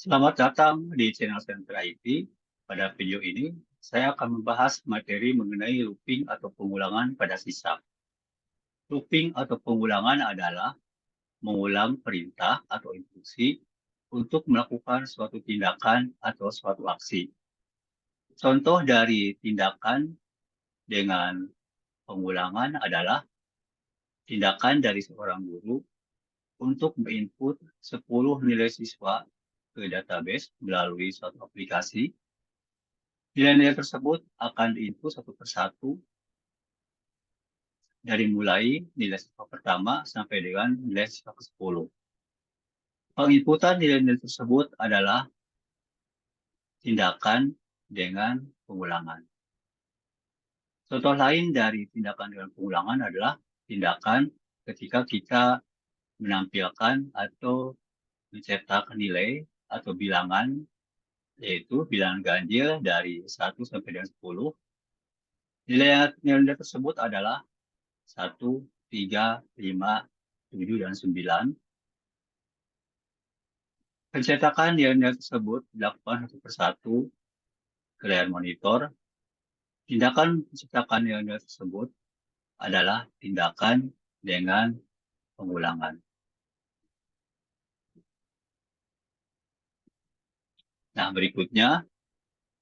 Selamat datang di channel Sentra IT. Pada video ini, saya akan membahas materi mengenai looping atau pengulangan pada sisap. Looping atau pengulangan adalah mengulang perintah atau instruksi untuk melakukan suatu tindakan atau suatu aksi. Contoh dari tindakan dengan pengulangan adalah tindakan dari seorang guru untuk menginput 10 nilai siswa ke database melalui suatu aplikasi. Nilai-nilai tersebut akan diinput satu persatu dari mulai nilai siswa pertama sampai dengan nilai siswa ke-10. Penginputan nilai-nilai tersebut adalah tindakan dengan pengulangan. Contoh lain dari tindakan dengan pengulangan adalah tindakan ketika kita menampilkan atau mencetak nilai atau bilangan, yaitu bilangan ganjil dari 1 sampai dengan 10. Nilai-nilai tersebut adalah 1, 3, 5, 7, dan 9. Pencetakan nilai-nilai tersebut dilakukan satu persatu ke layar monitor. Tindakan pencetakan nilai-nilai tersebut adalah tindakan dengan pengulangan. Nah, berikutnya,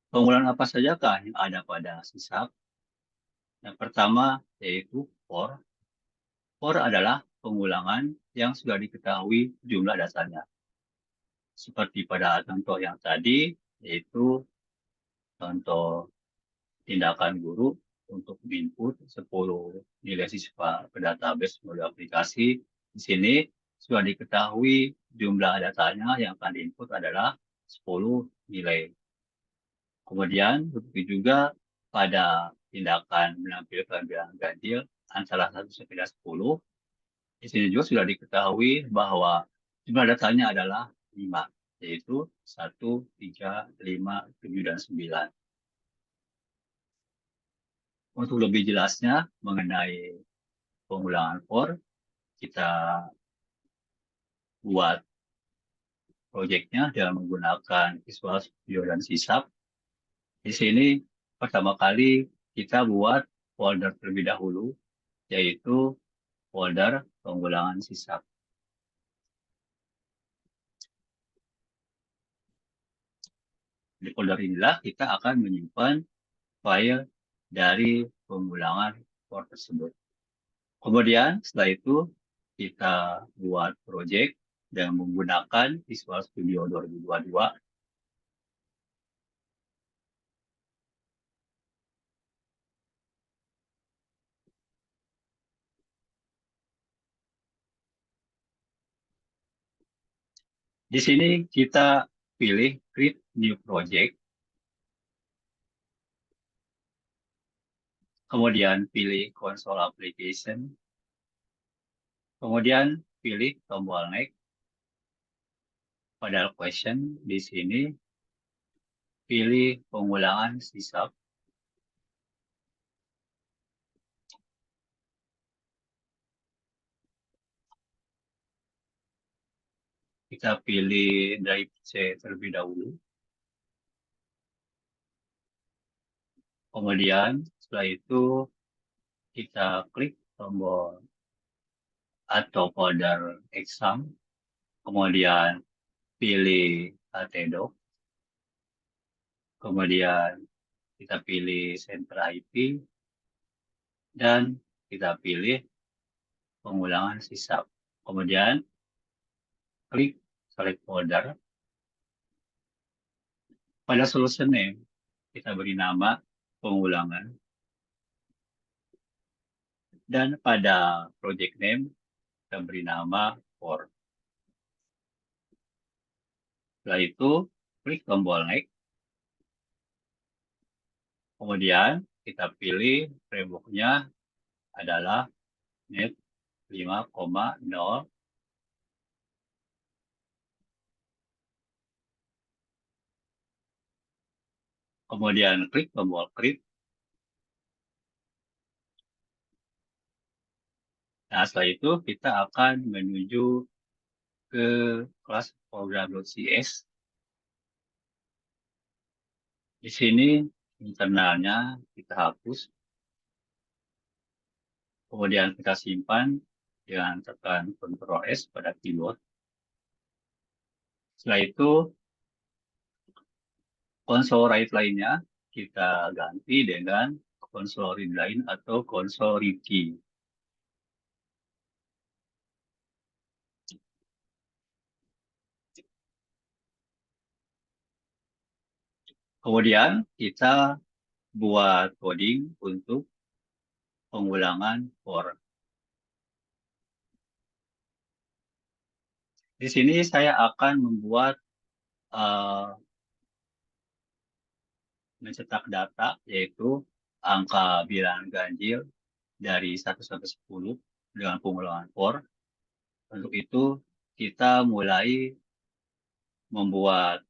pengulangan apa sajakah yang ada pada sisap? Yang pertama yaitu for. For adalah pengulangan yang sudah diketahui jumlah dasarnya. Seperti pada contoh yang tadi, yaitu contoh tindakan guru untuk input 10 nilai siswa ke database melalui aplikasi. Di sini sudah diketahui jumlah datanya yang akan diinput adalah 10 nilai. Kemudian begitu juga pada tindakan menampilkan bilangan ganjil antara 1 sampai 10. Di sini juga sudah diketahui bahwa jumlah datanya adalah 5, yaitu 1, 3, 5, 7, dan 9. Untuk lebih jelasnya mengenai pengulangan for, kita buat proyeknya dengan menggunakan Visual Studio dan sisap. Di sini pertama kali kita buat folder terlebih dahulu, yaitu folder pengulangan sisap. Di folder inilah kita akan menyimpan file dari pengulangan for tersebut. Kemudian setelah itu kita buat proyek dengan menggunakan Visual Studio 2022. Di sini kita pilih Create New Project, kemudian pilih Console Application, kemudian pilih tombol Next. Pada question di sini pilih pengulangan sisap. Kita pilih drive C terlebih dahulu. Kemudian setelah itu kita klik tombol atau folder exam. Kemudian pilih htdoc. Kemudian kita pilih Sentra IP. Dan kita pilih pengulangan sisap. Kemudian klik select folder. Pada solution name, kita beri nama pengulangan. Dan pada project name, kita beri nama for. Setelah itu, klik tombol next. Kemudian kita pilih framework-nya adalah Net 5,0. Kemudian klik tombol create. Nah, setelah itu kita akan menuju ke kelas program.cs. Di sini internalnya kita hapus, kemudian kita simpan dengan tekan Ctrl S pada keyboard. Setelah itu konsol write lainnya kita ganti dengan konsol read line atau konsol read key. Kemudian kita buat coding untuk pengulangan for. Di sini saya akan membuat mencetak data, yaitu angka bilangan ganjil dari 1 sampai 10 dengan pengulangan for. Untuk itu, kita mulai membuat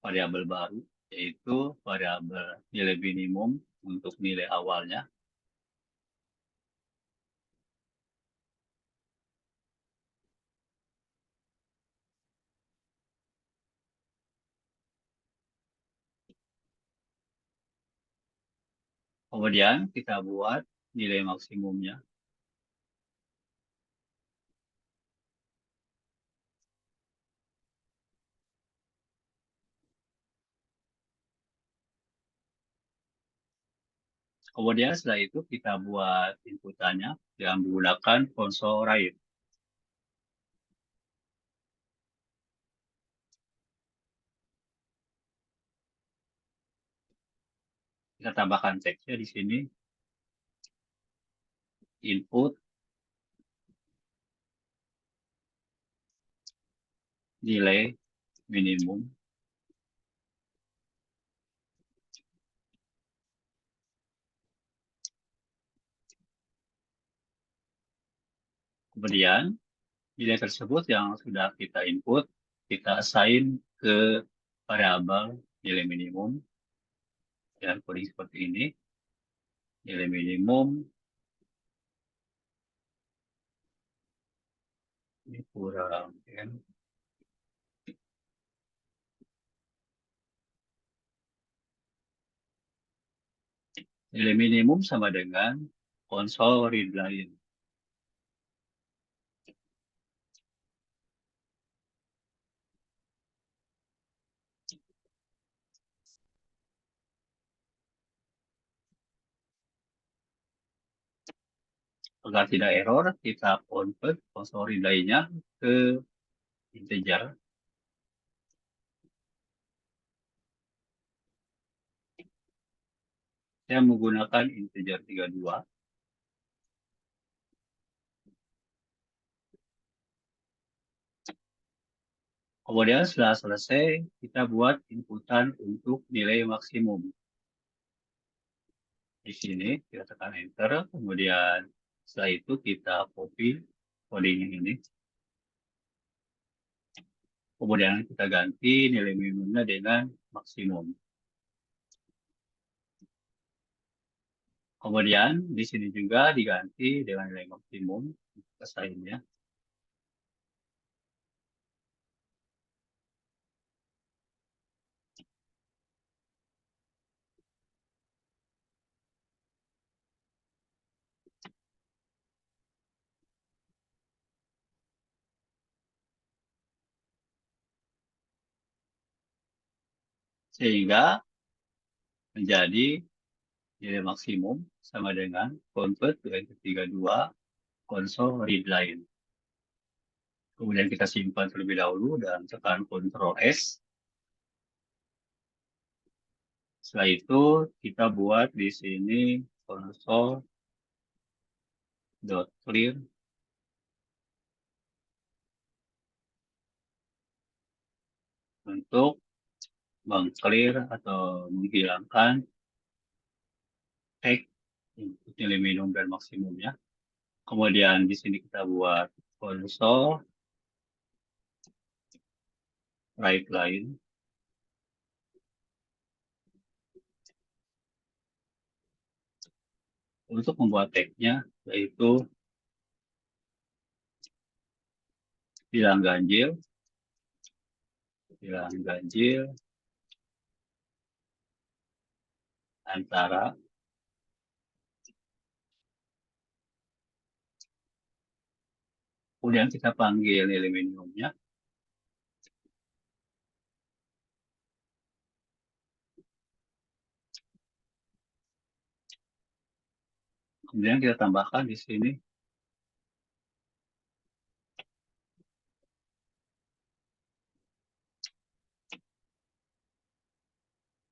variabel baru, yaitu variabel nilai minimum untuk nilai awalnya. Kemudian kita buat nilai maksimumnya. Kemudian setelah itu kita buat inputannya dengan menggunakan konsol write. Kita tambahkan teksnya di sini, input nilai minimum. Kemudian nilai tersebut yang sudah kita input, kita assign ke variabel nilai minimum. Dan coding seperti ini, nilai minimum ini kurang n. Nilai minimum sama dengan konsol read line. Agar tidak error, kita convert konsol read line-nya ke integer. Saya menggunakan integer 32. Kemudian setelah selesai, kita buat inputan untuk nilai maksimum. Di sini kita tekan enter, kemudian setelah itu kita copy coding ini. Kemudian kita ganti nilai minimumnya dengan maksimum. Kemudian di sini juga diganti dengan nilai maksimum assignnya. Sehingga menjadi nilai maksimum sama dengan convert dengan ketiga dua konsol read line. Kemudian kita simpan terlebih dahulu dan tekan Ctrl S. Setelah itu kita buat di sini console.clear untuk mengclear atau menghilangkan tag untuk nilai minimum dan maksimumnya. Kemudian di sini kita buat console write line. Untuk membuat tag-nya, yaitu bilang ganjil, antara kemudian kita panggil nilai minimumnya. Kemudian kita tambahkan di sini.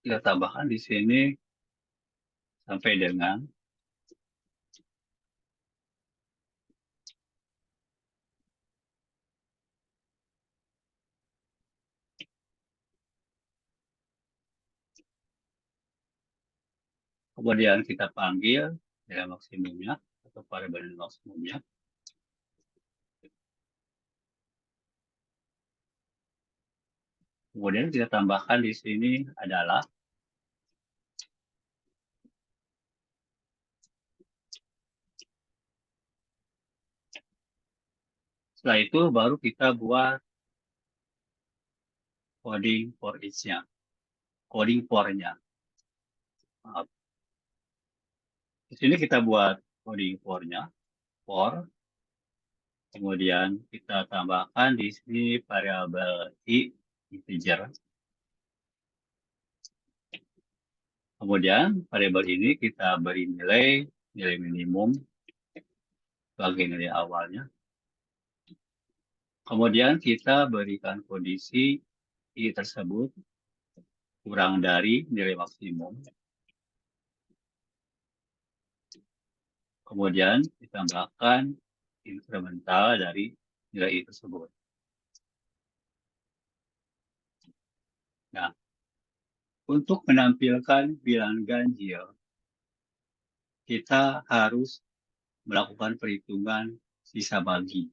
Kita tambahkan di sini sampai dengan kemudian kita panggil nilai maksimumnya atau variabel maksimumnya. Kemudian kita tambahkan di sini adalah setelah itu baru kita buat coding for each-nya, coding for-nya. Maaf. Di sini kita buat coding for-nya, for. Kemudian kita tambahkan di sini variabel i integer. Kemudian variabel ini kita beri nilai minimum sebagai nilai awalnya. Kemudian kita berikan kondisi i tersebut kurang dari nilai maksimum. Kemudian ditambahkan inkremental dari nilai i tersebut. Nah, untuk menampilkan bilangan ganjil, kita harus melakukan perhitungan sisa bagi.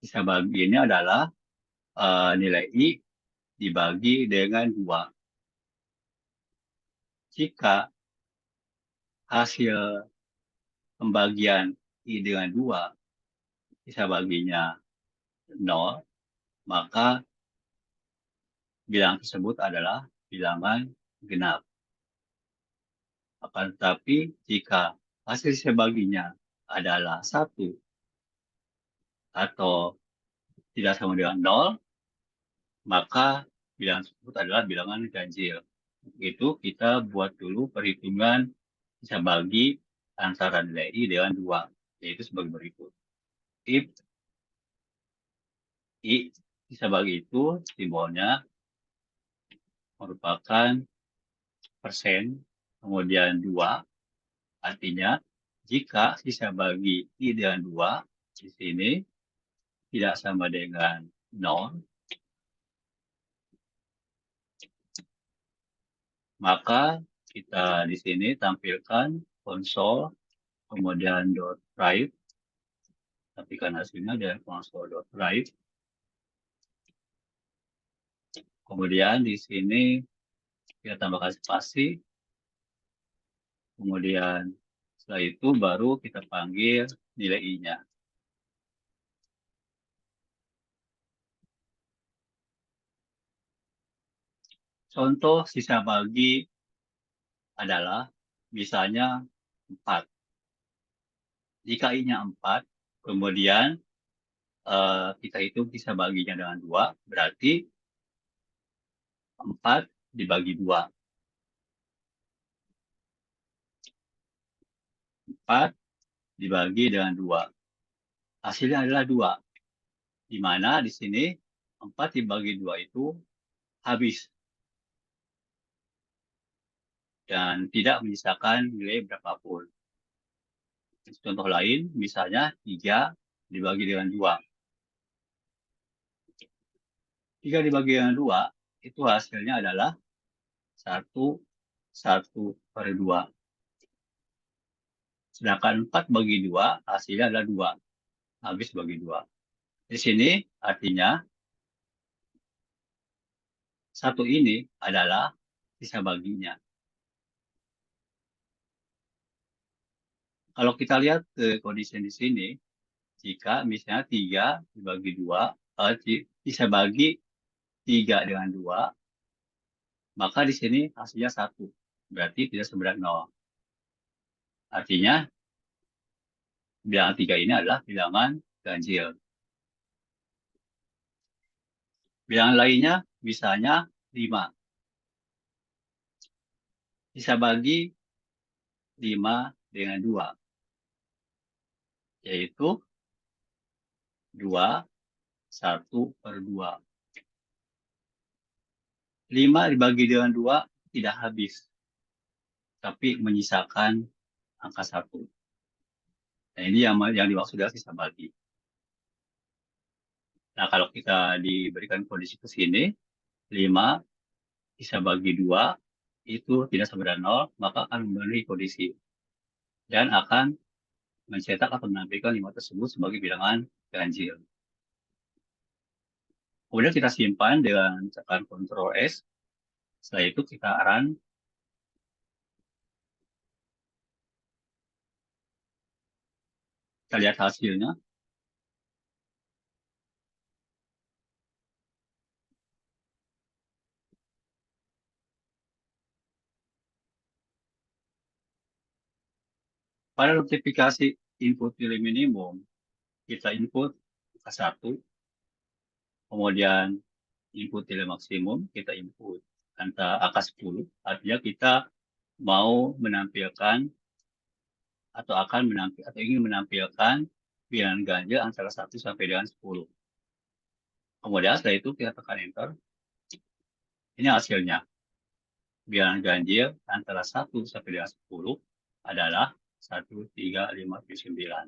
Sisa bagi ini adalah nilai i dibagi dengan 2. Jika hasil pembagian i dengan 2, sisa baginya 0, maka bilangan tersebut adalah bilangan genap. Akan tetapi jika hasil sisa baginya adalah 1 atau tidak sama dengan 0, maka bilangan tersebut adalah bilangan ganjil. Itu kita buat dulu perhitungan sisa bagi antara nilai i dengan 2, yaitu sebagai berikut. If i sisa bagi itu simbolnya merupakan persen, kemudian 2, artinya jika sisa bagi i dengan 2 di sini tidak sama dengan 0, maka kita di sini tampilkan konsol, kemudian .write, tampilkan hasilnya dari konsol.write. Kemudian di sini kita tambahkan spasi. Kemudian setelah itu baru kita panggil nilai i-nya. Contoh sisa bagi adalah misalnya 4. Jika i-nya 4, kemudian kita hitung sisa baginya dengan 2, berarti 4 dibagi 2. 4 dibagi dengan 2. Hasilnya adalah 2. Di mana di sini 4 dibagi 2 itu habis. Dan tidak menyisakan nilai berapapun. Contoh lain, misalnya 3 dibagi dengan 2. 3 dibagi dengan 2, itu hasilnya adalah 1/2. Sedangkan 4 bagi 2, hasilnya adalah 2. Habis bagi 2. Di sini artinya 1 ini adalah sisa baginya. Kalau kita lihat ke kondisi di sini, jika misalnya 3 dibagi 2, bisa bagi 3 dengan 2, maka di sini hasilnya 1. Berarti tidak seberat 0. Artinya, bilangan 3 ini adalah bilangan ganjil. Bilangan lainnya, misalnya 5. Bisa bagi 5 dengan 2, yaitu 2, 1/2. 5 dibagi dengan 2 tidak habis, tapi menyisakan angka 1. Nah, ini yang dimaksud dengan sisa bagi. Nah, kalau kita diberikan kondisi ke sini, 5 bisa bagi 2, itu tidak sama dengan 0, maka akan memenuhi kondisi. Dan akan mencetak atau menampilkan 5 tersebut sebagai bilangan ganjil. Kemudian kita simpan dengan tekan Ctrl S. Setelah itu kita run. Kita lihat hasilnya. Pada notifikasi input nilai minimum, kita input angka 1, kemudian input nilai maksimum, kita input angka 10. Artinya kita mau menampilkan atau ingin menampilkan bilangan ganjil antara 1 sampai dengan 10. Kemudian setelah itu kita tekan enter. Ini hasilnya. Bilangan ganjil antara 1 sampai dengan 10 adalah 1, 3, 5, 9.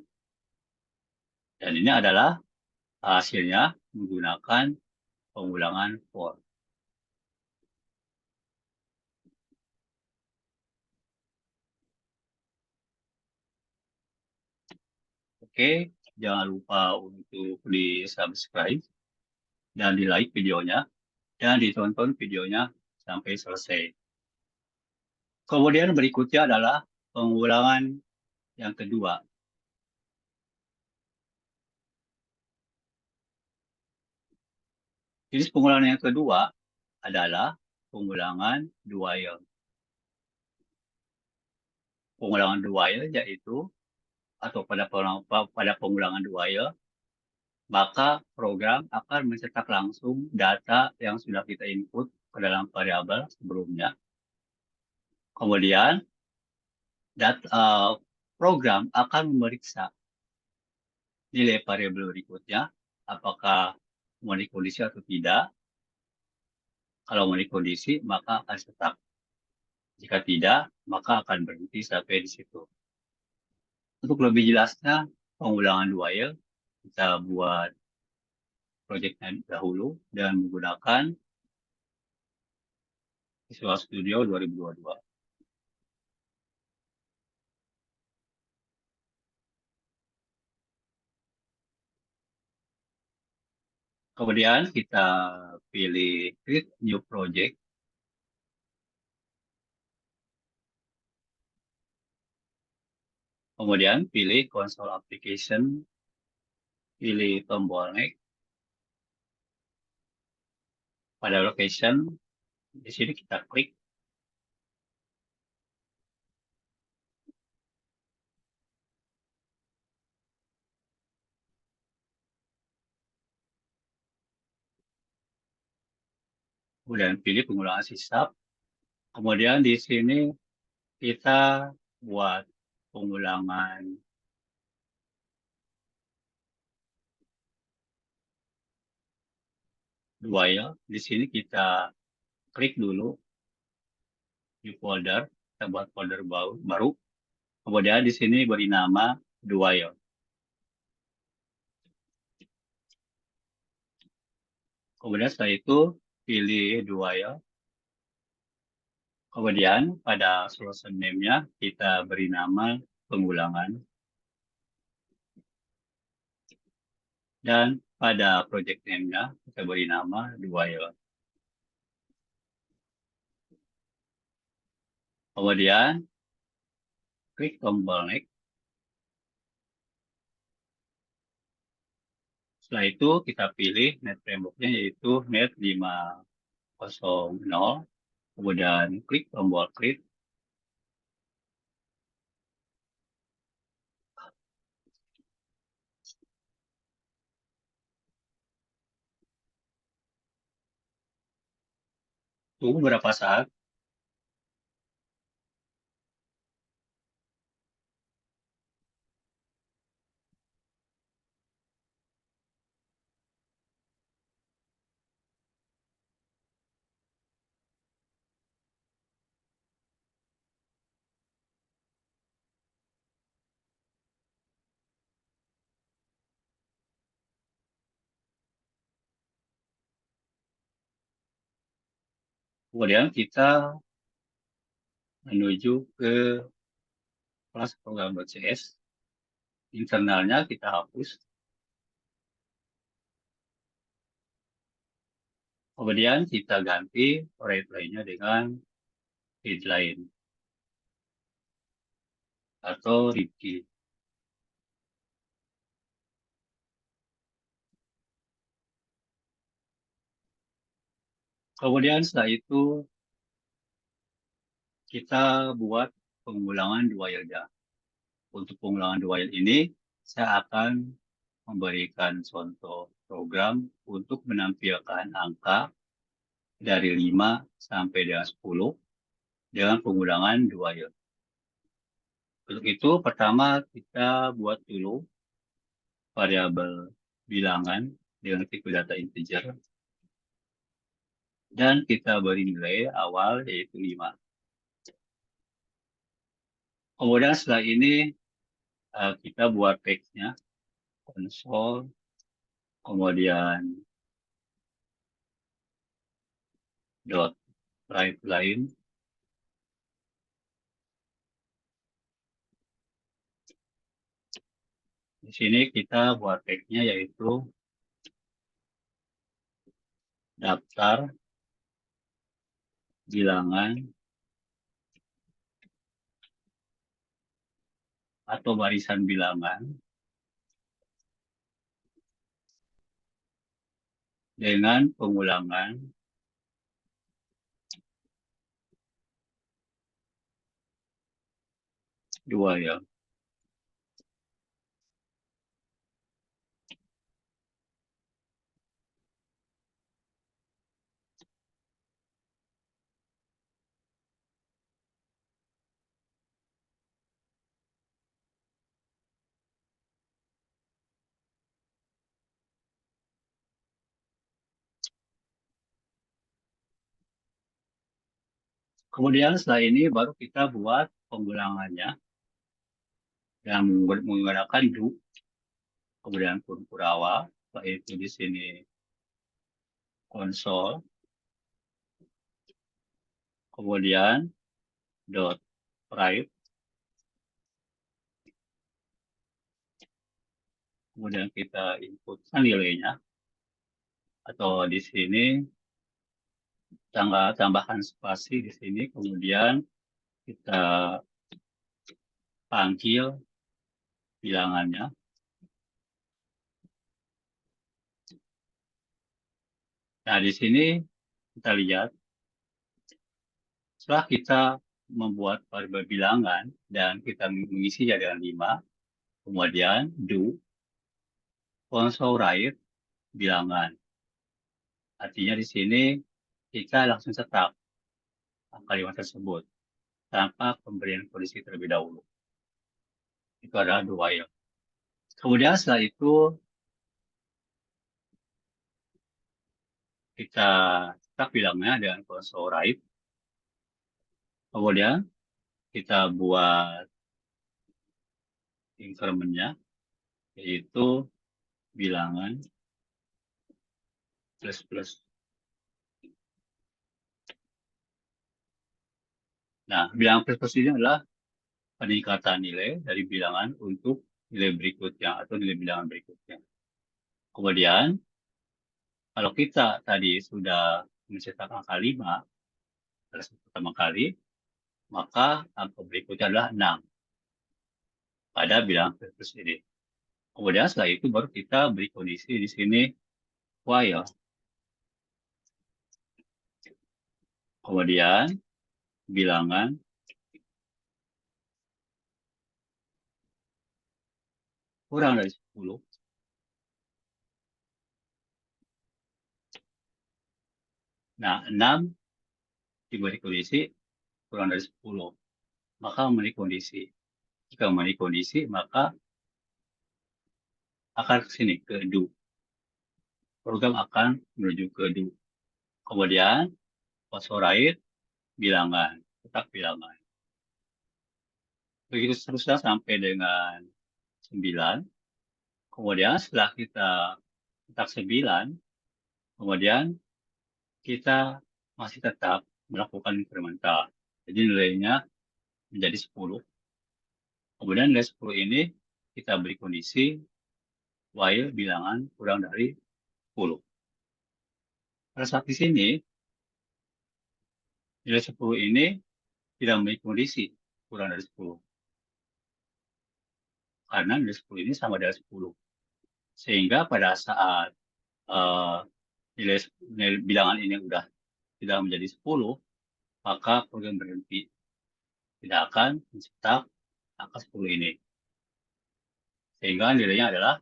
Dan ini adalah hasilnya menggunakan pengulangan for. Oke, jangan lupa untuk di subscribe dan di like videonya dan ditonton videonya sampai selesai. Kemudian berikutnya adalah pengulangan yang kedua. Jenis pengulangan yang kedua adalah pengulangan dual. Pengulangan dual yaitu atau pada pengulangan dual, maka program akan mencetak langsung data yang sudah kita input ke dalam variabel sebelumnya. Kemudian program akan memeriksa nilai variabel berikutnya, apakah memenuhi kondisi atau tidak. Kalau memenuhi kondisi, maka akan cetak. Jika tidak, maka akan berhenti sampai di situ. Untuk lebih jelasnya, pengulangan dual, kita buat proyeknya dahulu dan menggunakan Visual Studio 2022. Kemudian kita pilih Create New Project. Kemudian pilih Console Application, pilih tombol Next. Pada location, di sini kita klik. Kemudian pilih pengulangan sisap. Kemudian di sini kita buat pengulangan dual. Di sini kita klik dulu di folder, kita buat folder baru. Kemudian di sini beri nama dual. Kemudian setelah itu pilih dual. Kemudian pada solution name-nya kita beri nama pengulangan. Dan pada project name-nya kita beri nama dual. Kemudian klik tombol next. Setelah itu kita pilih net framework-nya yaitu net 500. kemudian klik tombol klik. Tunggu beberapa saat. Kemudian kita menuju ke kelas program.cs. Internalnya kita hapus. Kemudian kita ganti reply-nya dengan headline atau Rifki. Kemudian setelah itu kita buat pengulangan dualnya. Untuk pengulangan dual ini, saya akan memberikan contoh program untuk menampilkan angka dari 5 sampai dengan 10 dengan pengulangan dual. Untuk itu, pertama kita buat dulu variabel bilangan dengan tipe data integer. Dan kita beri nilai awal yaitu 5. Kemudian setelah ini kita buat teksnya, console, kemudian dot write line. Di sini kita buat teksnya yaitu daftar bilangan atau barisan bilangan dengan pengulangan dua ya. Kemudian setelah ini baru kita buat pengulangannya yang menggunakan do, kemudian Purpurawa, yaitu di sini konsol, kemudian dot write, kemudian kita inputkan nilainya, atau di sini tambahkan spasi di sini, kemudian kita panggil bilangannya. Nah, di sini kita lihat setelah kita membuat variabel bilangan dan kita mengisinya dengan 5, kemudian do console write bilangan. Artinya di sini kita langsung cetak angka 5 tersebut tanpa pemberian kondisi terlebih dahulu. Itu adalah do while. Kemudian setelah itu kita cetak bilangnya dengan console write. Kemudian kita buat increment-nya yaitu bilangan plus. Nah, bilangan plus ini adalah peningkatan nilai dari bilangan untuk nilai berikutnya atau nilai bilangan berikutnya. Kemudian, kalau kita tadi sudah mencetak angka 5 pada pertama kali, maka angka berikutnya adalah 6 pada bilangan plus ini. Kemudian setelah itu baru kita beri kondisi di sini while. Kemudian bilangan kurang dari 10. Nah, 6 diberi kondisi kurang dari 10. Maka memiliki kondisi. Jika memiliki kondisi, maka akan ke sini, ke do. Program akan menuju ke do. Kemudian, phosphoryte bilangan, kotak bilangan. Begitu seterusnya sampai dengan 9. Kemudian setelah kita kotak 9, kemudian kita masih tetap melakukan incremental. Jadi nilainya menjadi 10. Kemudian nilai 10 ini kita beri kondisi while bilangan kurang dari 10. Pada saat di sini, nilai 10 ini tidak memiliki kondisi kurang dari 10. Karena nilai 10 ini sama dengan 10. Sehingga pada saat eh, nilai bilangan ini sudah tidak menjadi 10, maka program berhenti. Tidak akan mencetak angka 10 ini. Sehingga nilainya adalah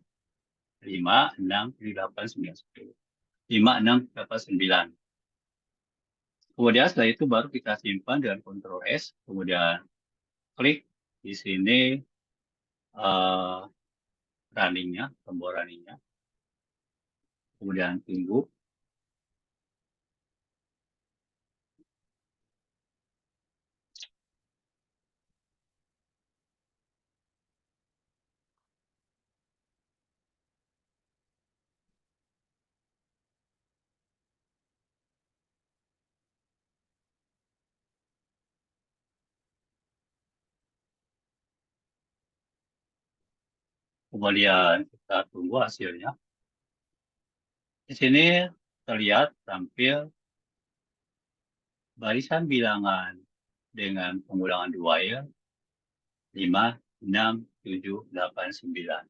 5, 6, 7, 8, 9, 10. 5, 6, 8, 9. Kemudian setelah itu baru kita simpan dengan Ctrl S, kemudian klik di sini eh, runningnya, tombol runningnya, kemudian tunggu. Kemudian kita tunggu hasilnya. Di sini terlihat tampil barisan bilangan dengan pengulangan 2 ya, 5, 6, 7, 8, 9.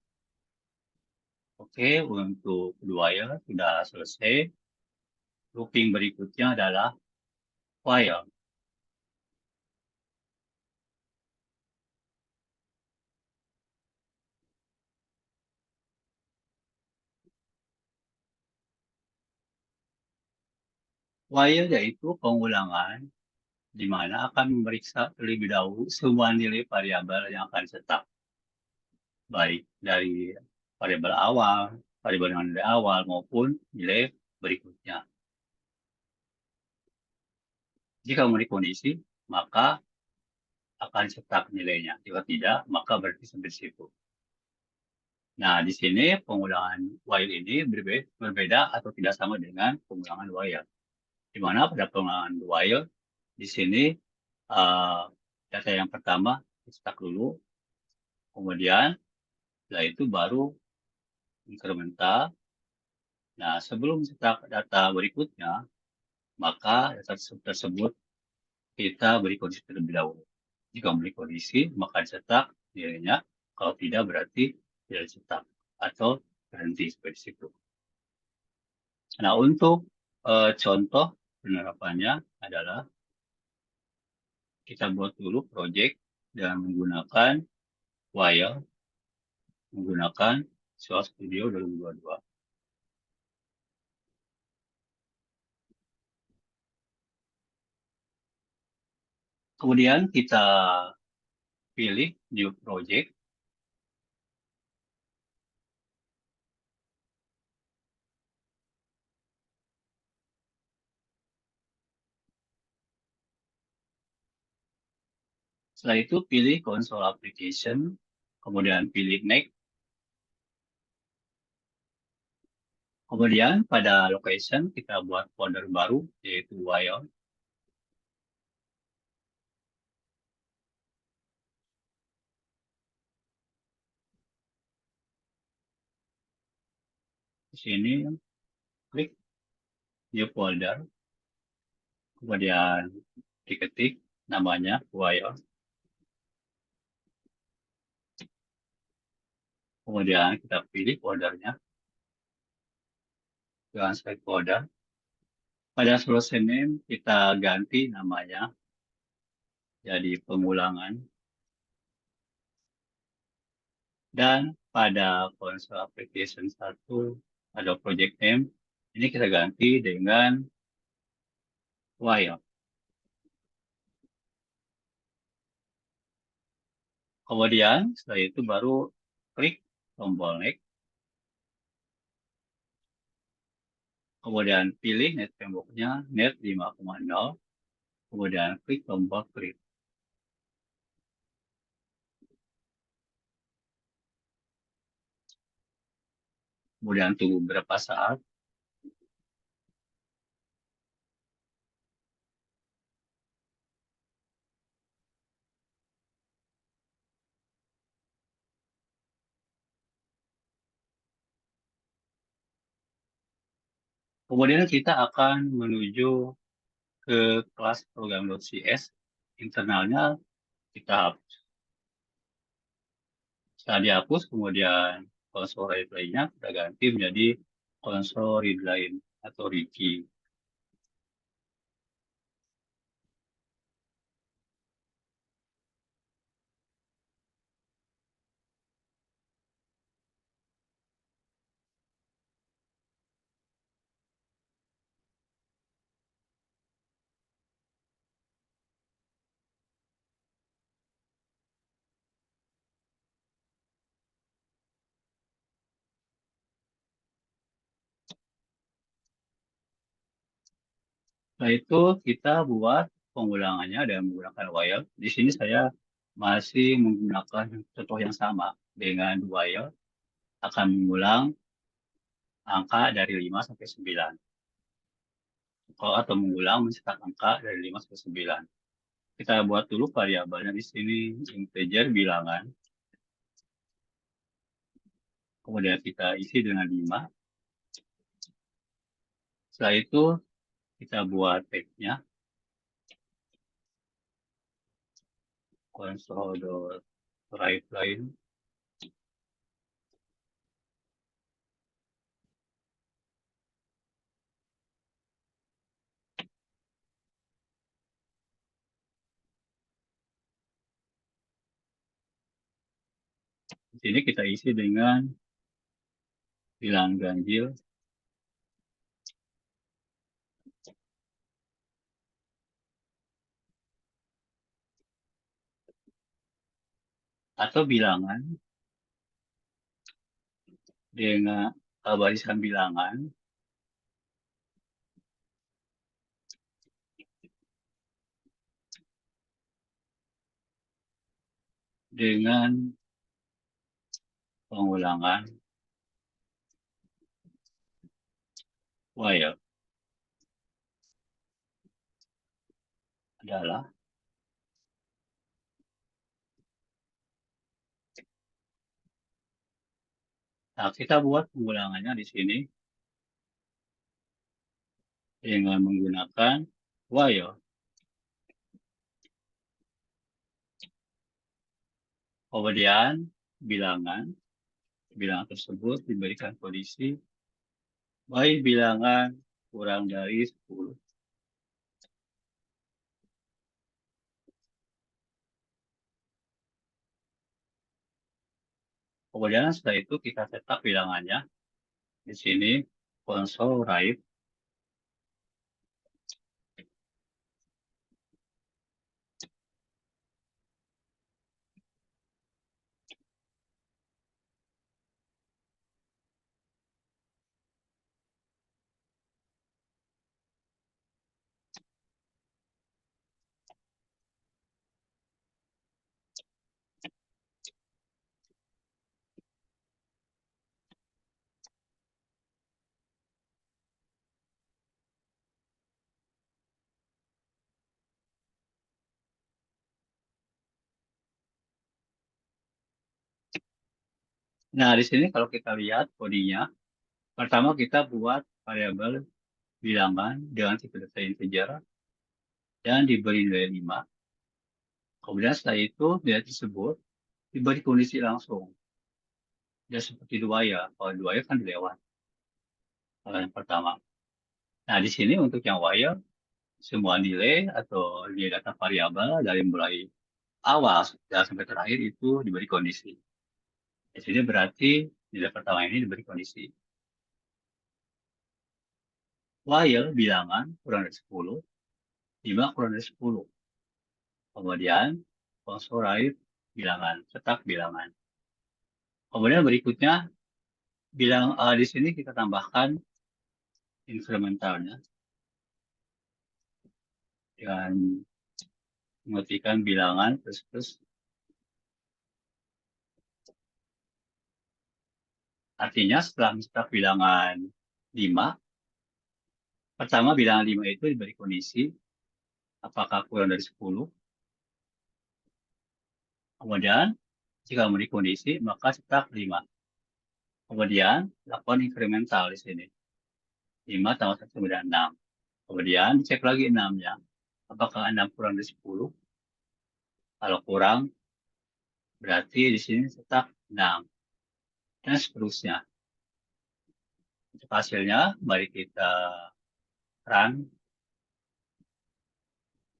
Oke, untuk kedua ya sudah selesai. Looping berikutnya adalah while. While yaitu pengulangan di mana akan memeriksa terlebih dahulu semua nilai variabel yang akan dicetak. Baik dari variabel awal, variabel dengan nilai awal, maupun nilai berikutnya. Jika memiliki kondisi, maka akan cetak nilainya. Jika tidak, maka berarti sampai situ. Nah, di sini pengulangan while ini berbeda atau tidak sama dengan pengulangan while. Di mana pada pengulangan while, di sini uh, data yang pertama dicetak dulu, kemudian setelah itu baru incremental. Nah, sebelum cetak data berikutnya, maka data tersebut kita beri kondisi terlebih dahulu. Jika memberi kondisi, maka dicetak nilainya. Kalau tidak, berarti tidak dicetak atau berhenti seperti itu. Nah, untuk contoh penerapannya adalah kita buat dulu project dengan menggunakan Wire, menggunakan Visual Studio 2022. Kemudian kita pilih New Project. Setelah itu pilih Console Application, kemudian pilih Next. Kemudian pada location kita buat folder baru yaitu Wire. Di sini klik New Folder, kemudian diketik namanya Wire. Kemudian kita pilih foldernya dengan select folder. Pada source name kita ganti namanya jadi pengulangan. Dan pada console application 1 ada project name, ini kita ganti dengan while. Kemudian setelah itu baru klik tombol next. Kemudian pilih net framework-nya net 5.0. Kemudian klik tombol create. Kemudian tunggu beberapa saat. Kemudian kita akan menuju ke kelas program.cs. Internalnya kita hapus. Setelah dihapus, kemudian konsol readline-nya kita ganti menjadi konsol readline atau Riki. Setelah itu kita buat pengulangannya dengan menggunakan while. Di sini saya masih menggunakan contoh yang sama dengan while akan mengulang angka dari 5 sampai 9. Atau mengulang mencetak angka dari 5 sampai 9. Kita buat dulu variabelnya di sini integer bilangan. Kemudian kita isi dengan 5. Setelah itu kita buat tag-nya console.writeLine. Di sini kita isi dengan bilangan ganjil atau bilangan dengan barisan bilangan dengan pengulangan while adalah kita buat pengulangannya di sini dengan menggunakan while. Kemudian bilangan tersebut diberikan kondisi baik bilangan kurang dari 10. Kemudian setelah itu kita cetak bilangannya di sini console write. Nah, di sini kalau kita lihat kodenya, pertama kita buat variabel bilangan dengan tipe data integer dan diberi nilai 5. Kemudian setelah itu nilai tersebut diberi kondisi langsung. Ya seperti dua ya, kalau dua ya kan dilewat. Yang pertama. Nah, di sini untuk yang while, semua nilai atau nilai data variabel dari mulai awal sampai terakhir itu diberi kondisi. Di sini berarti nilai pertama ini diberi kondisi. While bilangan kurang dari 10, 5 kurang dari 10. Kemudian consolidate bilangan, cetak bilangan. Kemudian berikutnya di sini kita tambahkan incrementalnya dengan mengetikkan bilangan plus plus. Artinya setelah mencetak bilangan 5, pertama bilangan 5 itu diberi kondisi apakah kurang dari 10. Kemudian jika memberi kondisi maka cetak 5. Kemudian lakukan incremental di sini. 5 tambah 1 kemudian 6. Kemudian cek lagi 6-nya. Apakah 6 kurang dari 10? Kalau kurang, berarti di sini tetap 6. Dan seterusnya. Untuk hasilnya, mari kita run.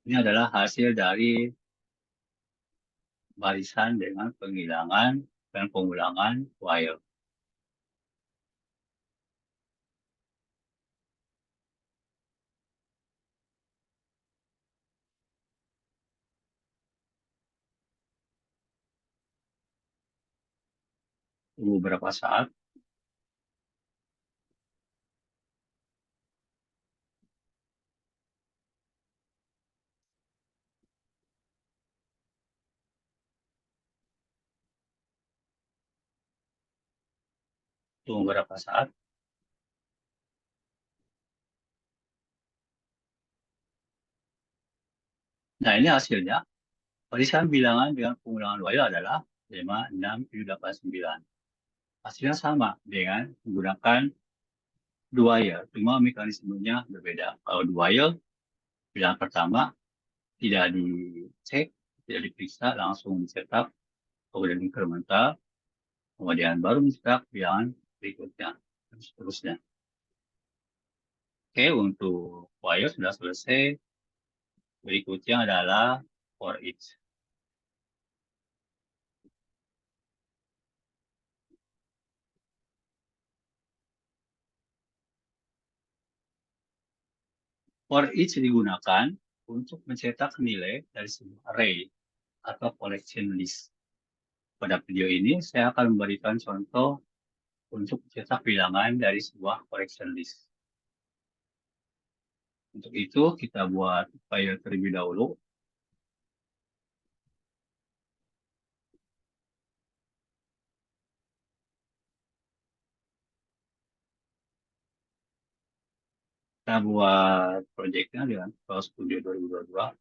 Ini adalah hasil dari barisan dengan penghilangan dan pengulangan while. Tunggu beberapa saat. Tunggu beberapa saat. Nah, ini hasilnya. Barisan bilangan dengan pengulangan while adalah 5, 6, 7, 8, 9. Hasilnya sama dengan menggunakan dual, cuma mekanismenya berbeda. Kalau dual, bilangan pertama tidak dicek, tidak diperiksa, langsung dicetak, kemudian incremental, kemudian baru mencetak bilangan berikutnya, dan seterusnya. Oke, untuk while sudah selesai. Berikutnya adalah for each. For each digunakan untuk mencetak nilai dari sebuah array atau collection list. Pada video ini, saya akan memberikan contoh untuk mencetak bilangan dari sebuah collection list. Untuk itu, kita buat file terlebih dahulu. Kita buat proyeknya dengan Visual Studio 2022.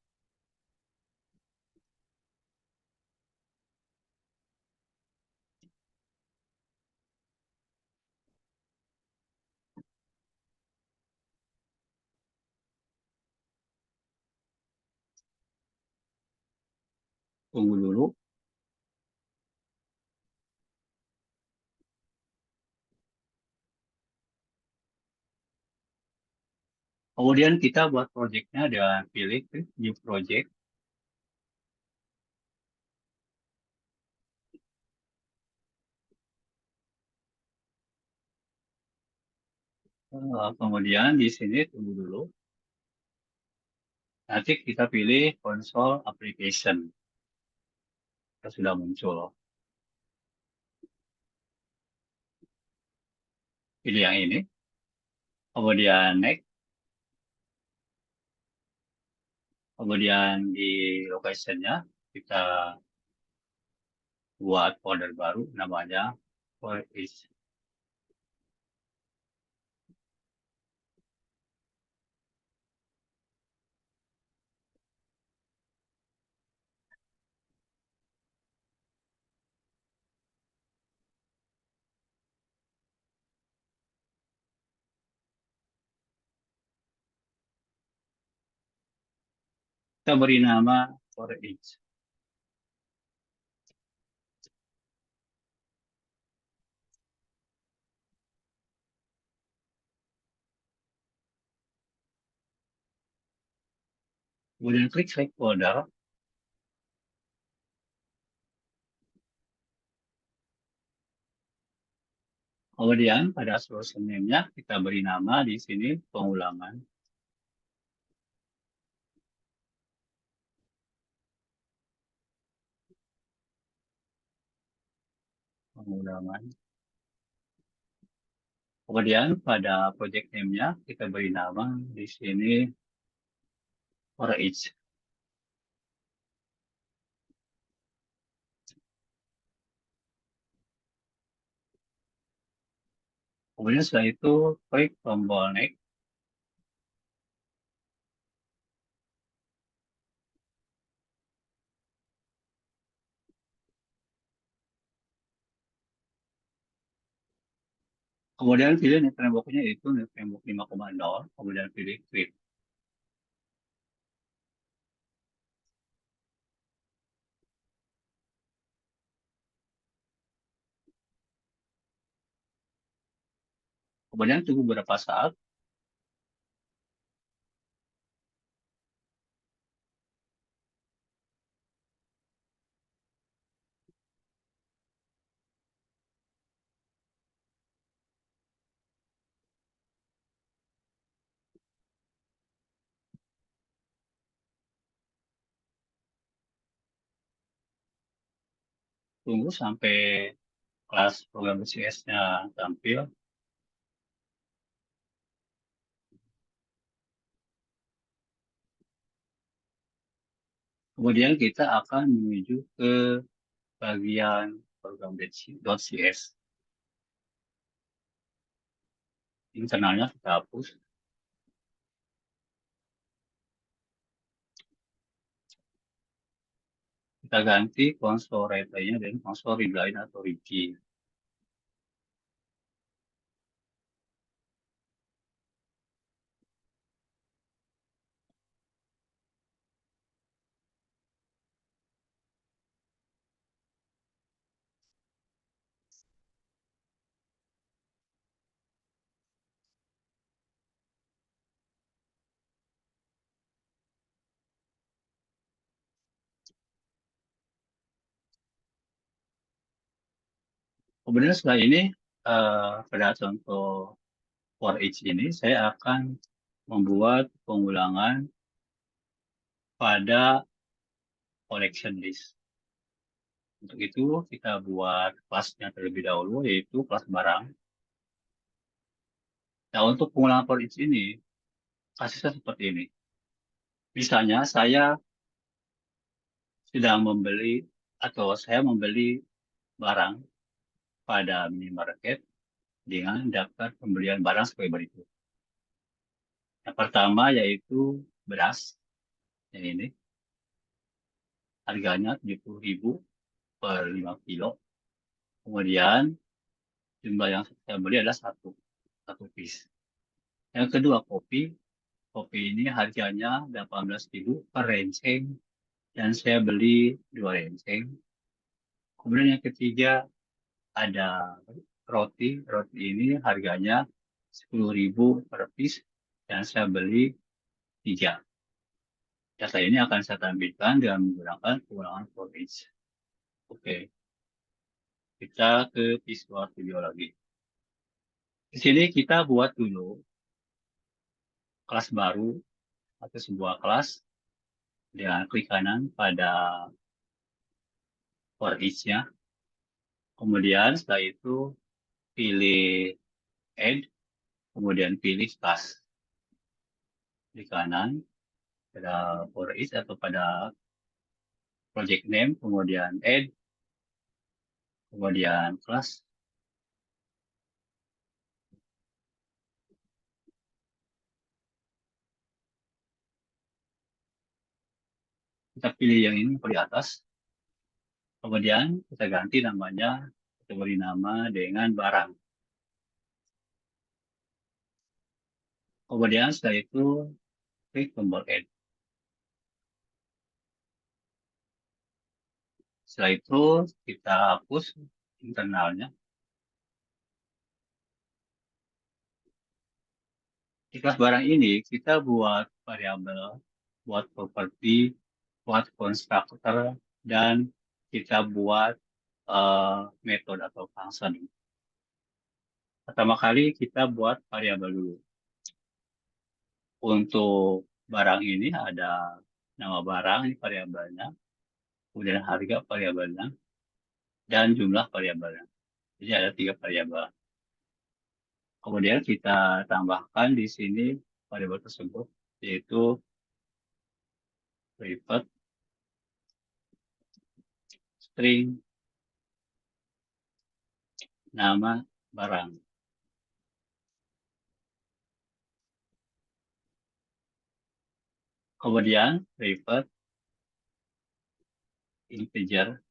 Tunggu dulu. Kemudian kita buat proyeknya dengan pilih New Project. Kemudian di sini tunggu dulu. Nanti kita pilih Console Application. Kita sudah muncul. Pilih yang ini. Kemudian Next. Kemudian di location-nya kita buat folder baru namanya for each. Kita beri nama for each. Kemudian klik select folder. Kemudian pada solution name-nya kita beri nama di sini pengulangan. Pengulangan. Kemudian pada project name-nya kita beri nama di sini for each. Kemudian setelah itu klik tombol next. Kemudian pilih net framework-nya itu net framework 5.0. Kemudian pilih create. Kemudian tunggu beberapa saat. Tunggu sampai kelas program CS-nya tampil. Kemudian kita akan menuju ke bagian program.cs. Internalnya kita hapus. Kita ganti console reply-nya dengan console readline atau read. Kemudian setelah ini, pada contoh for each ini, saya akan membuat pengulangan pada collection list. Untuk itu, kita buat kelasnya terlebih dahulu, yaitu kelas barang. Nah, untuk pengulangan for each ini, kasusnya seperti ini. Misalnya, saya sedang membeli atau saya membeli barang pada minimarket dengan daftar pembelian barang sebagai berikut. Yang pertama yaitu beras, yang ini. Harganya 70.000 per 5 kilo. Kemudian jumlah yang saya beli adalah satu piece. Yang kedua kopi. Kopi ini harganya 18.000 per renceng dan saya beli 2 renceng. Kemudian yang ketiga ada roti. Roti ini harganya 10.000 per piece dan saya beli 3. Data ini akan saya tampilkan dengan menggunakan pengulangan for each. Oke, kita ke Visual Studio lagi. Di sini kita buat dulu kelas baru atau sebuah kelas dengan klik kanan pada for each-nya. Kemudian setelah itu pilih add, kemudian pilih class. Di kanan pada for each atau pada project name, kemudian add, kemudian class. Kita pilih yang ini di atas. Kemudian kita ganti namanya, kita beri nama dengan barang. Kemudian setelah itu klik tombol add. Setelah itu kita hapus internalnya. Di kelas barang ini kita buat variabel buat properti, buat konstruktor, dan kita buat metode atau function. Pertama kali kita buat variabel dulu. Untuk barang ini ada nama barang, ini variabelnya, kemudian harga variabelnya, dan jumlah variabelnya. Jadi ada 3 variabel. Kemudian kita tambahkan di sini variabel tersebut, yaitu private string nama barang. Kemudian private integer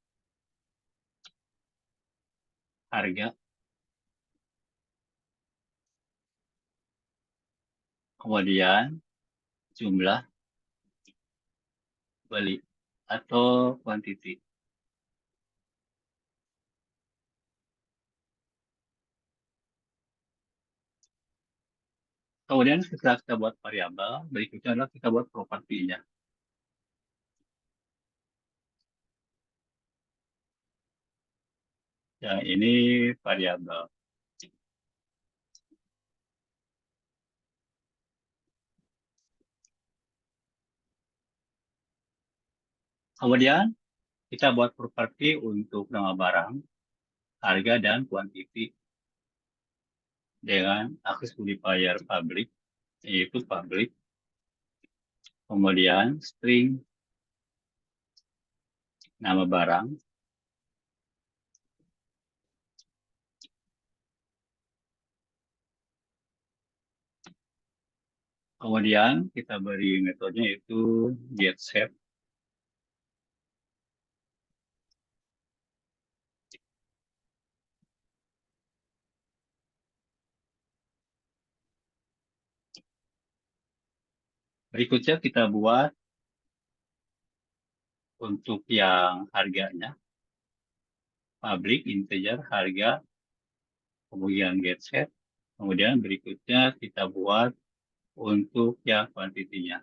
harga. Kemudian jumlah beli atau quantity. Kemudian setelah kita buat variabel, berikutnya adalah kita buat propertinya. Yang ini variabel. Kemudian kita buat properti untuk nama barang, harga, dan quantity dengan access modifier public, yaitu public. Kemudian string nama barang. Kemudian kita beri metodenya itu getSet. Berikutnya kita buat untuk yang harganya, public integer harga, kemudian getSet. Kemudian berikutnya kita buat untuk yang kuantitinya,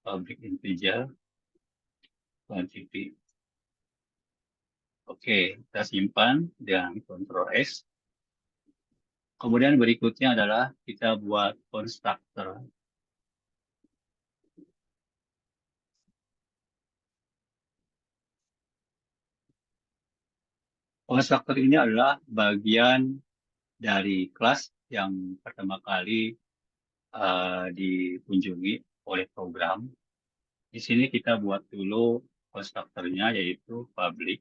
public integer quantity. Oke, kita simpan dengan Ctrl S. Kemudian berikutnya adalah kita buat konstruktor. Konstruktor ini adalah bagian dari kelas yang pertama kali dikunjungi oleh program. Di sini kita buat dulu konstruktornya, yaitu public,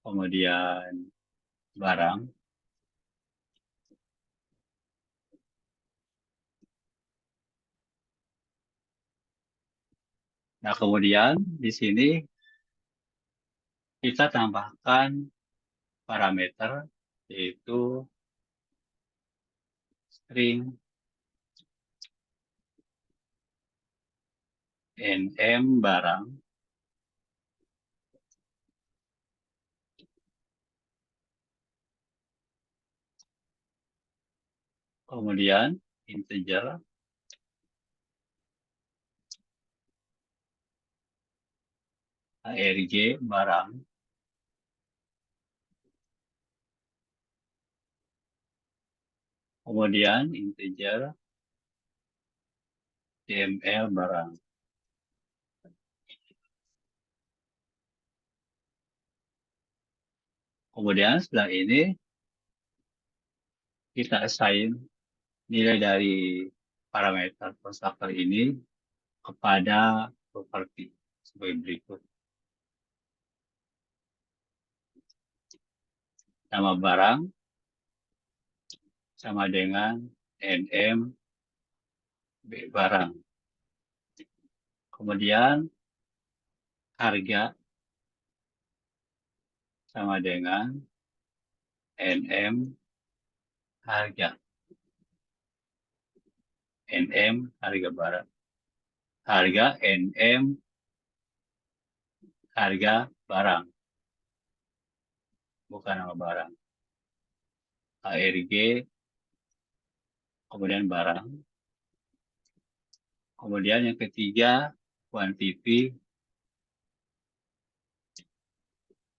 kemudian barang, nah kemudian di sini kita tambahkan parameter, yaitu string nm barang, kemudian integer arg barang, kemudian integer dml barang. Kemudian setelah ini kita assign nilai dari parameter konstruktor ini kepada properti sebagai berikut. Nama barang sama dengan nm b barang. Kemudian harga sama dengan nm harga. nm harga barang. Harga nm harga barang. Bukan nama barang. arg kemudian barang. Kemudian yang ketiga, quantity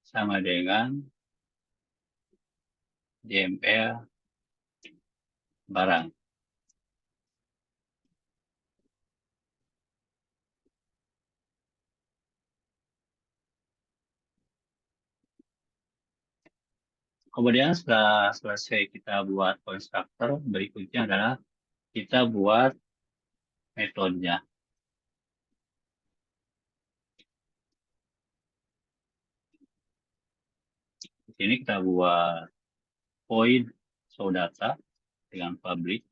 sama dengan DML barang. Kemudian setelah selesai kita buat konstruktor, berikutnya adalah kita buat metodenya. Di sini kita buat void show data dengan public.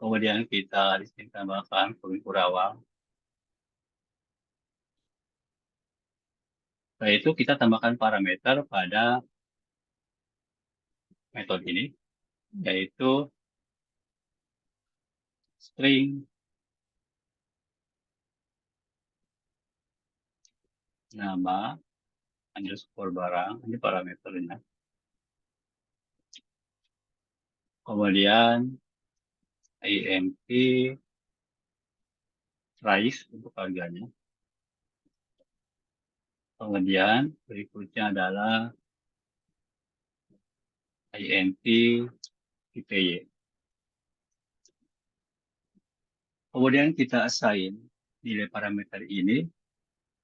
Kemudian kita di sini tambahkan pengukur awal. Setelah itu kita tambahkan parameter pada metode ini, yaitu string nama underscore barang, ini parameternya. Kemudian IMP price untuk harganya. Kemudian berikutnya adalah IMP IPY. Kemudian kita assign nilai parameter ini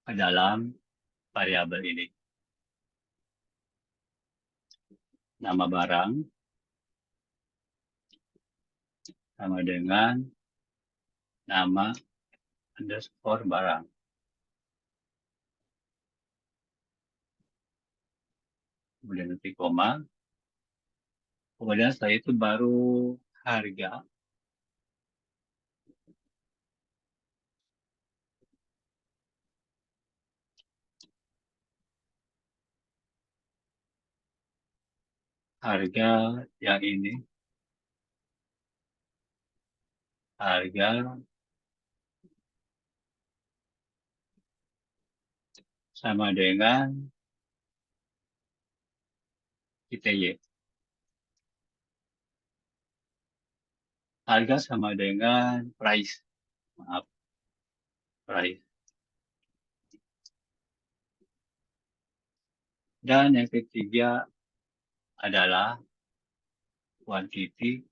ke dalam variabel ini. Nama barang sama dengan nama underscore barang. Kemudian nanti koma. Kemudian setelah itu baru harga. Harga yang ini. Harga sama dengan ITY. Harga sama dengan price. Maaf, price. Dan yang ketiga adalah quantity.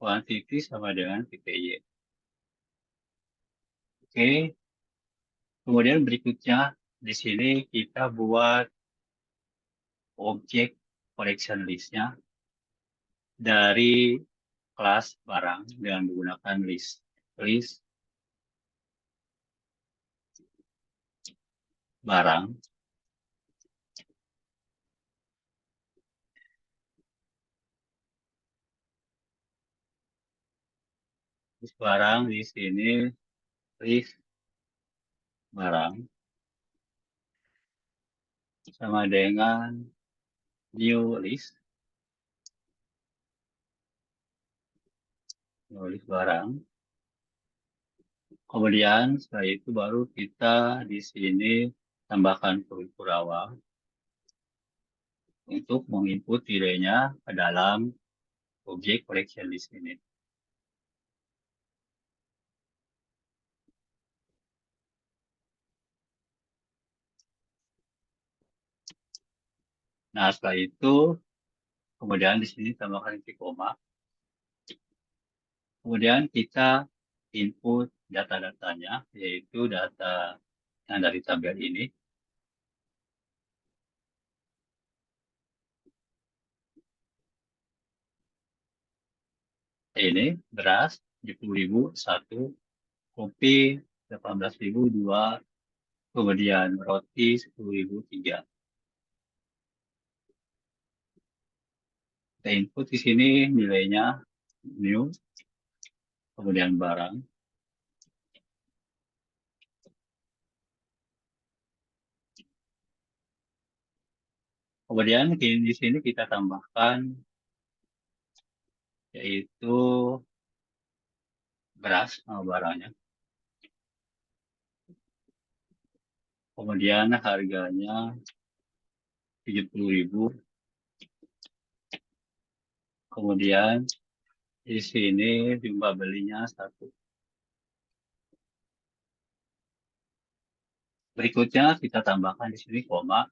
Quantity sama dengan ITY. Oke. Kemudian berikutnya di sini kita buat objek collection list-nya dari kelas barang dengan menggunakan list barang. List barang di sini list barang sama dengan new list barang. Kemudian setelah itu baru kita di sini tambahkan pengukur awal untuk menginput nilainya ke dalam objek collection list ini. Nah, setelah itu kemudian di sini tambahkan titik koma. Kemudian kita input data-datanya, yaitu data yang dari tabel ini. Ini beras 70.001, kopi 18.002, kemudian roti 10.003. Kita input di sini nilainya new, kemudian barang. Kemudian di sini kita tambahkan yaitu beras sama barangnya. Kemudian harganya 70.000. Kemudian di sini jumlah belinya 1. Berikutnya kita tambahkan di sini koma.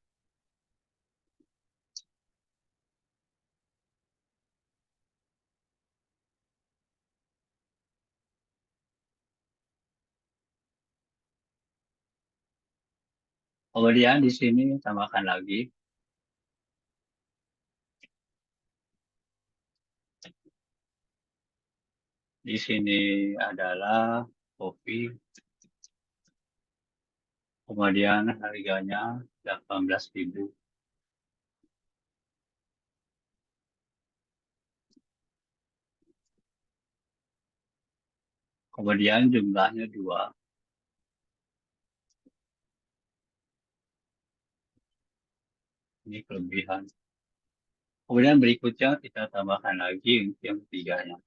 Kemudian di sini tambahkan lagi. Di sini adalah kopi. Kemudian harganya 18.000. Kemudian jumlahnya 2. Ini kelebihan. Kemudian berikutnya kita tambahkan lagi untuk yang ketiganya.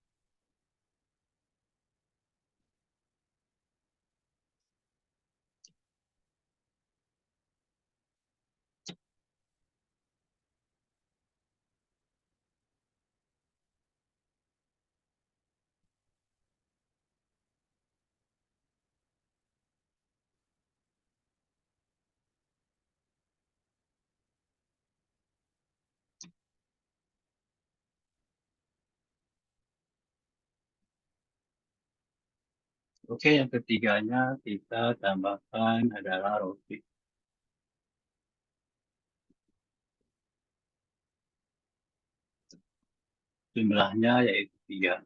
Oke, yang ketiganya kita tambahkan adalah roti. Jumlahnya yaitu 3.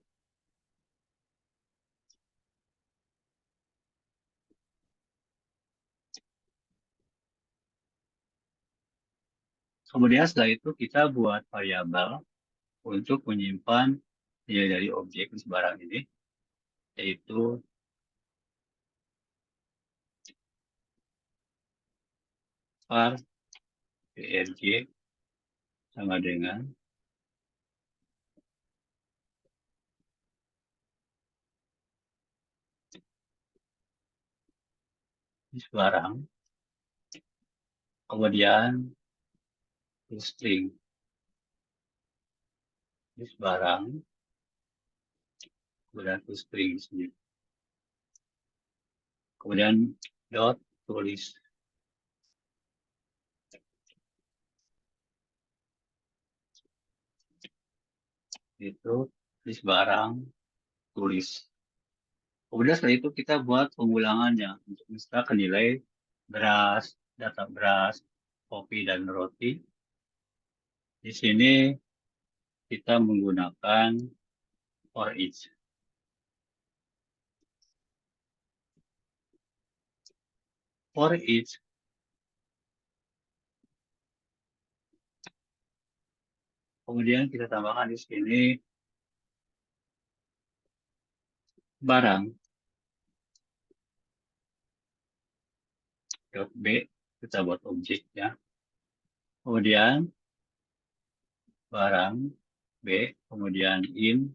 Kemudian setelah itu kita buat variabel untuk menyimpan nilai dari objek barang ini, yaitu var prj sama dengan barang, kemudian string barang, kemudian string di sini. Kemudian dot tulis. Itu list barang, tulis. Kemudian setelah itu kita buat pengulangannya untuk misalkan nilai beras, data beras, kopi, dan roti. Di sini kita menggunakan for each. For each, kemudian kita tambahkan di sini barang, dot b, kita buat objeknya. Kemudian barang, b, kemudian in,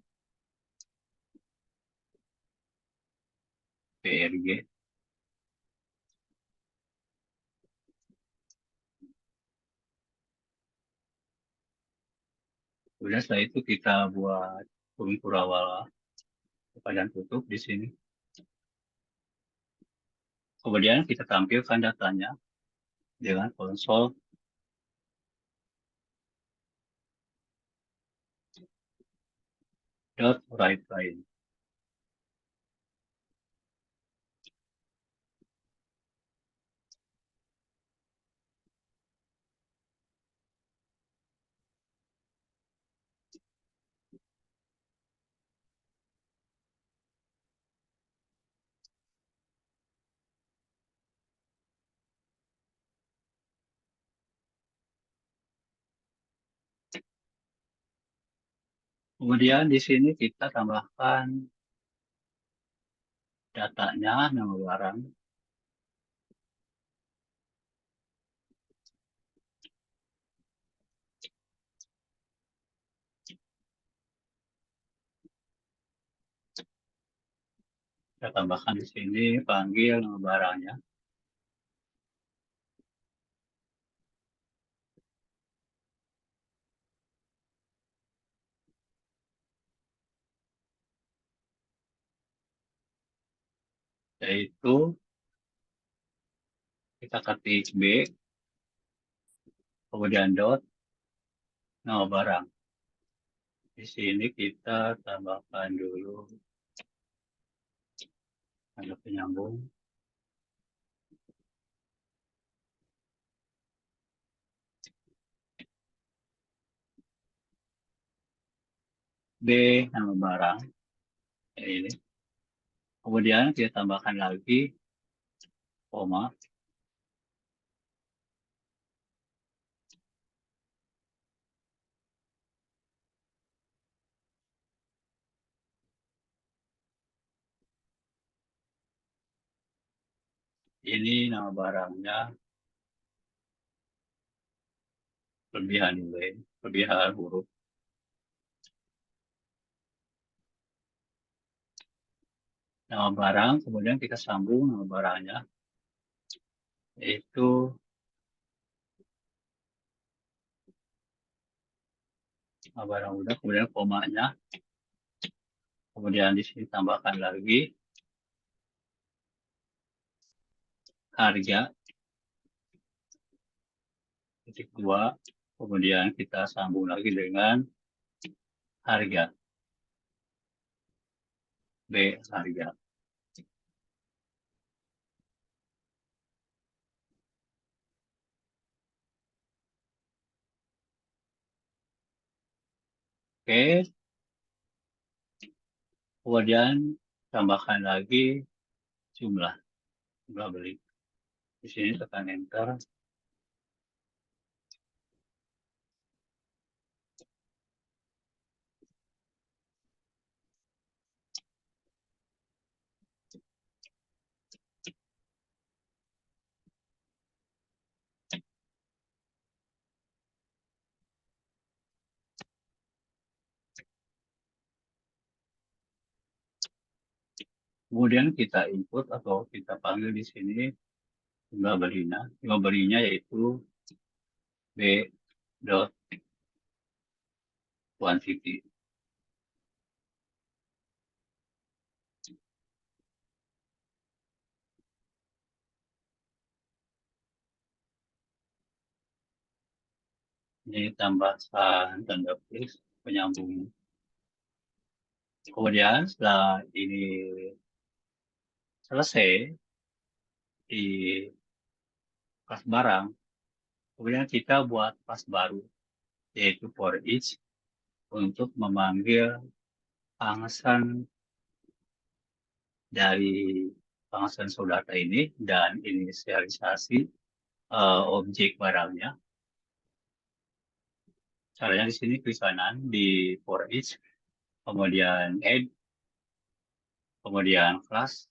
prg. Kemudian setelah itu kita buat kurung kurawala dan tutup di sini. Kemudian kita tampilkan datanya dengan konsol dot write line. Kemudian di sini kita tambahkan datanya, nama barang. Kita tambahkan di sini, panggil nama barangnya. Yaitu kita ketik B, kemudian dot, nama barang. Di sini kita tambahkan dulu tanda penyambung. B, nama barang. Ini. Kemudian kita tambahkan lagi koma. Ini nama barangnya, kelebihan nilai, kelebihan huruf. Nama barang, kemudian kita sambung nama barangnya, yaitu nama barang udah, kemudian komanya, kemudian di sini tambahkan lagi harga, titik dua, kemudian kita sambung lagi dengan harga, B, harga. Oke, kemudian tambahkan lagi jumlah, jumlah beli. Di sini tekan enter. Kemudian kita input atau kita panggil di sini jumlah belinya. Jumlah belinya yaitu B dot quantity. Ini tambahkan tanda plus penyambung. Kemudian setelah ini selesai di kelas barang, kemudian kita buat kelas baru, yaitu for each, untuk memanggil function dari function data ini dan inisialisasi objek barangnya. Caranya di sini klik kanan di for each, kemudian add, kemudian class.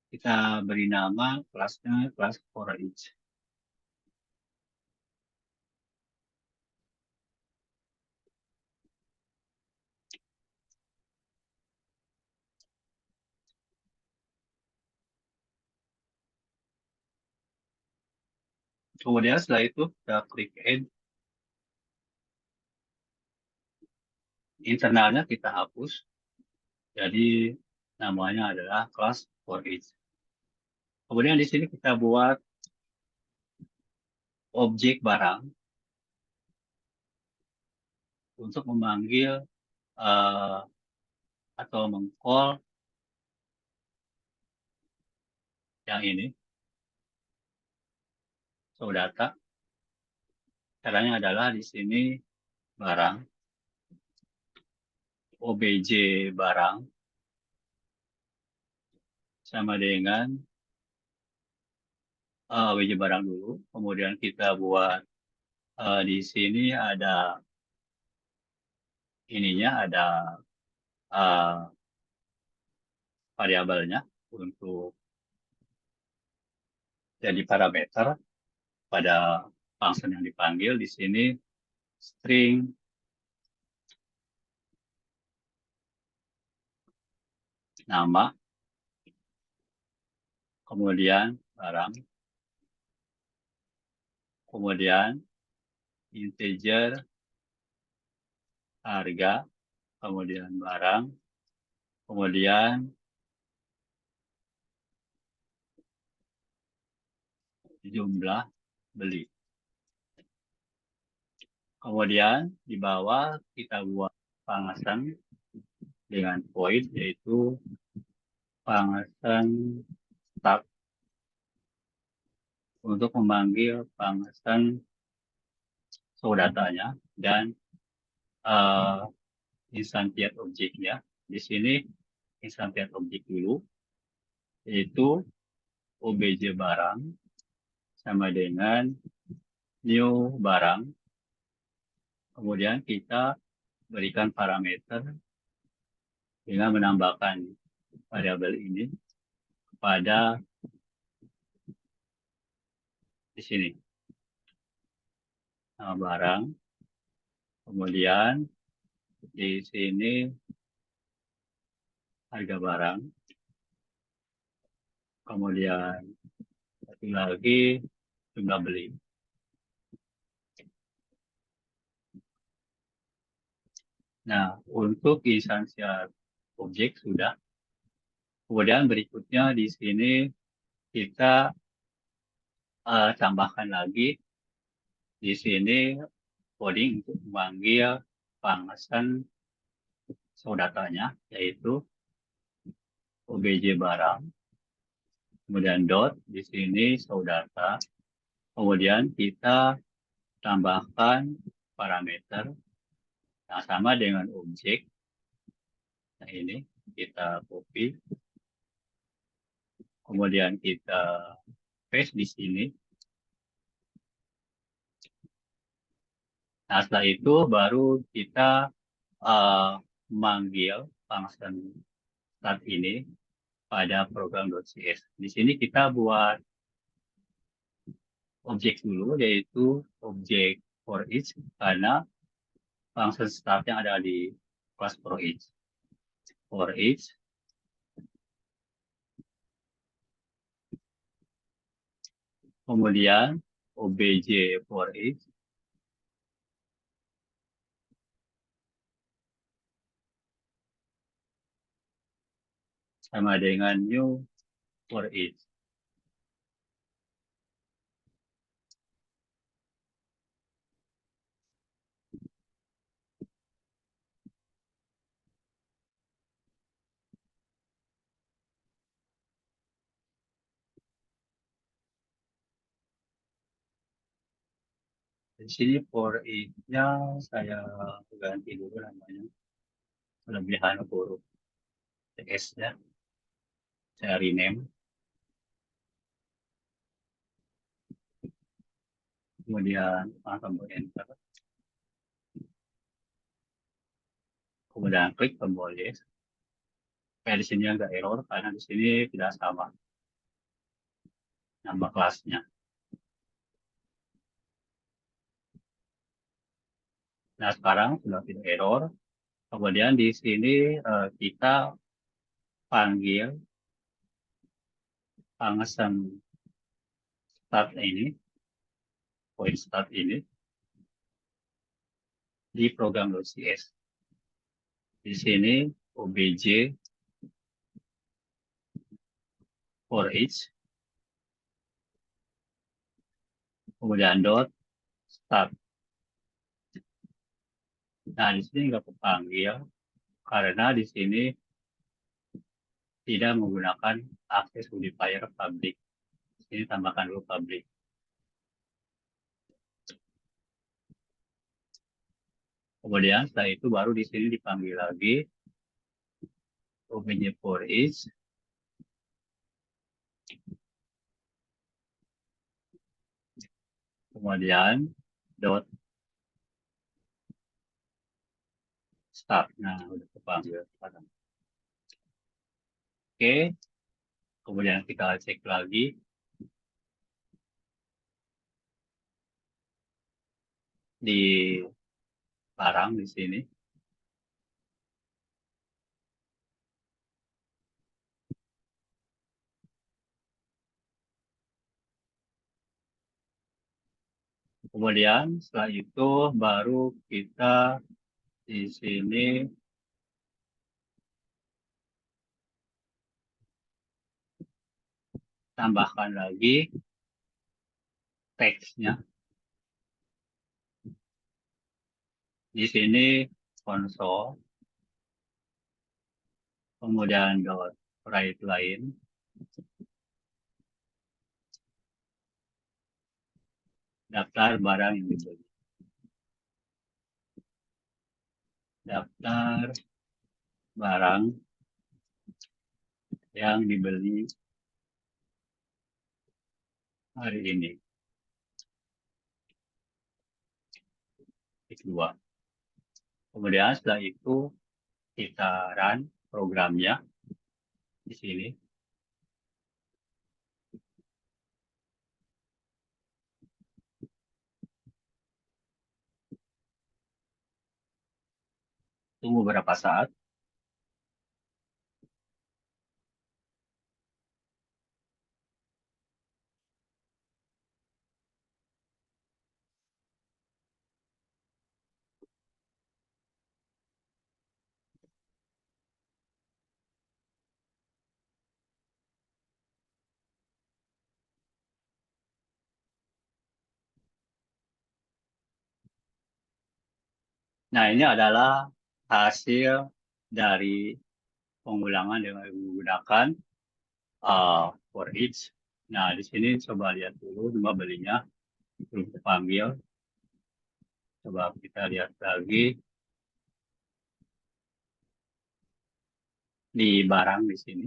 Kita beri nama kelasnya kelas for each. Kemudian setelah itu kita klik add. Internalnya kita hapus. Jadi namanya adalah class for each. Kemudian di sini kita buat objek barang untuk memanggil uh, atau mengcall yang ini, show data. Caranya adalah di sini barang, obj barang, sama dengan OBJ barang dulu, kemudian kita buat di sini ada ininya, ada uh, variabelnya untuk jadi parameter pada function yang dipanggil. Di sini string nama, kemudian barang, kemudian integer harga, kemudian barang, kemudian jumlah beli. Kemudian di bawah kita buat function dengan void, yaitu function start untuk memanggil function show datanya dan instantiate objeknya. Di sini instantiate objek dulu, yaitu obj barang sama dengan new barang. Kemudian kita berikan parameter dengan menambahkan variabel ini pada di sini nama barang, kemudian di sini harga barang, kemudian satu lagi jumlah beli. Nah, untuk instansiat objek sudah. Kemudian berikutnya di sini kita tambahkan lagi di sini coding untuk memanggil function show datanya, yaitu obj barang, kemudian dot di sini show data, kemudian kita tambahkan parameter yang sama dengan objek. Nah, ini kita copy, kemudian kita paste di sini. Nah, setelah itu baru kita memanggil function start ini pada program.cs. Di sini kita buat objek dulu, yaitu objek for each, karena function start yang ada di kelas for each. For each, kemudian obj for each, sama dengan new for each. Di sini for each-nya saya ganti dulu namanya. Kelebihan huruf TS-nya. Saya rename. Kemudian tombol enter. Kemudian klik tombol yes. Di sini agak error karena di sini tidak sama nama kelasnya. Nah, sekarang sudah tidak error. Kemudian di sini kita panggil function start ini, point start ini di program.cs. Di sini obj for each, kemudian dot start. Nah, di sini nggak kepanggil karena di sini tidak menggunakan akses modifier public. Di sini tambahkan dulu public. Kemudian setelah itu baru di sini dipanggil lagi obj for each, kemudian dot start. Nah, udah kepanggil sekarang. Oke, kemudian kita cek lagi di barang di sini. Kemudian setelah itu baru kita di sini tambahkan lagi teksnya. Di sini konsol, kemudian dot write line, daftar barang yang dibeli. Daftar barang yang dibeli hari ini. Titik 2. Kemudian setelah itu kita run programnya di sini. Tunggu beberapa saat. Nah, ini adalah hasil dari pengulangan dengan menggunakan for each. Nah, di sini coba lihat dulu cuma belinya belum terpanggil. Coba kita lihat lagi di barang di sini.